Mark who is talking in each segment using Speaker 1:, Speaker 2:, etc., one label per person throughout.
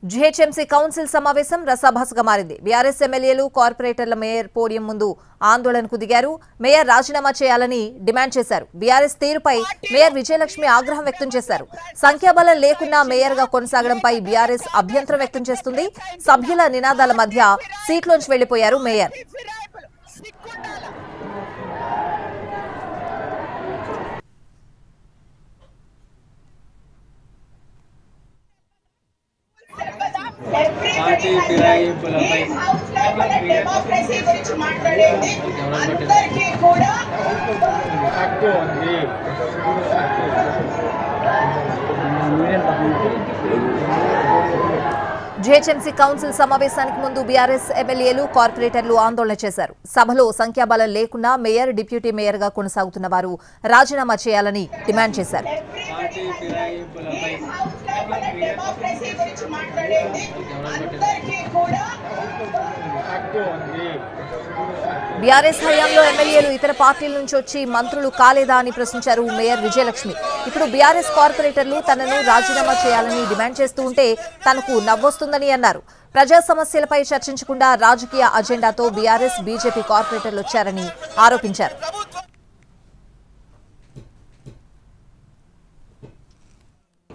Speaker 1: GHMC council సమావేశం రసాభాసగా మారింది. BRS ఎమ్మెల్యేలు కార్పొరేటర్ల మేయర్ పోడియం ముందు ఆందోళనకు దిగారు. మేయర్ రాజీనామా చేయాలని డిమాండ్ చేశారు. బీఆర్ఎస్ తీరుపై మేయర్ విజయలక్ష్మి ఆగ్రహం వ్యక్తం చేశారు. సంఖ్యాబలం లేకున్నా మేయర్ గా కొనసాగడంపై బీఆర్ఎస్ అభ్యంతరం వ్యక్తం చేస్తుంది. సభ్యుల నినాదాల మధ్య సీట్లోంచి వెళ్లిపోయారు మేయర్.
Speaker 2: పార్టీ ఫిరాయింపులపై డెమోక్రసీ గురించి మాట్లాడేది అందరికీ కూడా హక్కు ఉంది.
Speaker 1: జీహెచ్ఎంసీ కౌన్సిల్ సమావేశానికి ముందు బీఆర్ఎస్ ఎమ్మెల్యేలు కార్పొరేటర్లు ఆందోళన చేశారు. సభలో సంఖ్యాబలం లేకున్నా మేయర్ డిప్యూటీ మేయర్ గా కొనసాగుతున్న వారు రాజీనామా చేయాలని డిమాండ్ చేశారు.
Speaker 2: పార్టీ ఫిరాయింపులపై డెమోక్రసీ గురించి మాట్లాడేది అందరికీ కూడా హక్కు ఉంది.
Speaker 1: బీఆర్ఎస్ హయాంలో ఎమ్మెల్యేలు ఇతర పార్టీల నుంచి వచ్చి మంత్రులు కాలేదా అని ప్రశ్నించారు మేయర్ విజయలక్ష్మి. ఇప్పుడు బీఆర్ఎస్ కార్పొరేటర్లు తనను రాజీనామా చేయాలని డిమాండ్ చేస్తూ ఉంటే తనకు నవ్వొస్తుందని అన్నారు. ప్రజా సమస్యలపై చర్చించకుండా రాజకీయ అజెండాతో బీఆర్ఎస్ బీజేపీ కార్పొరేటర్లు వచ్చారని ఆరోపించారు.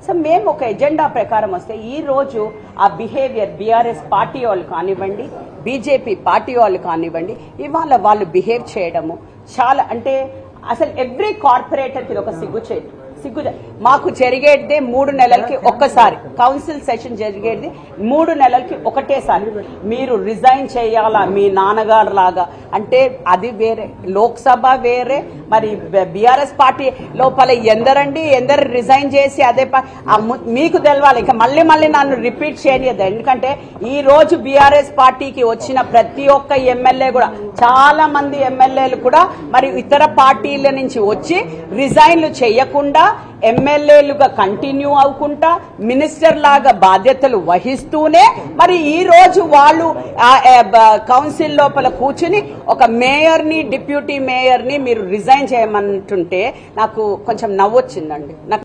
Speaker 3: సో మేము ఒక ఎజెండా ప్రకారం వస్తే ఈ రోజు ఆ బిహేవియర్ బీఆర్ఎస్ పార్టీ వాళ్ళు కానివ్వండి, బీజేపీ పార్టీ వాళ్ళు కానివ్వండి, ఇవాళ వాళ్ళు బిహేవ్ చేయడము చాలా అంటే అసలు ఎవ్రీ కార్పొరేటర్కి ఒక సిగ్గు మాకు జరిగేదే 3 నెలలకి ఒక్కసారి కౌన్సిల్ సెషన్ జరిగేది 3 నెలలకి ఒకటేసారి. మీరు రిజైన్ చేయాలా మీ నాన్నగారు లాగా అంటే అది వేరే, లోక్సభ వేరే, మరి బీఆర్ఎస్ పార్టీ లోపల ఎందరు రిజైన్ చేసి అదే మీకు తెలవాలి. ఇంకా మళ్ళీ నన్ను రిపీట్ చేయలేదు. ఎందుకంటే ఈ రోజు బీఆర్ఎస్ పార్టీకి వచ్చిన ప్రతి ఒక్క ఎమ్మెల్యే కూడా చాలా మంది ఎమ్మెల్యేలు కూడా మరి ఇతర పార్టీల నుంచి వచ్చి రిజైన్లు చేయకుండా ఎమ్మెల్యేలుగా కంటిన్యూ అవ్వకుండా మినిస్టర్ లాగా బాధ్యతలు వహిస్తూనే మరి ఈ రోజు వాళ్ళు కౌన్సిల్ లోపల కూర్చుని ఒక మేయర్ని డిప్యూటీ మేయర్ని మీరు రిజైన్ చేయమంటుంటే నాకు కొంచెం నవ్వొచ్చిందండి. నాకు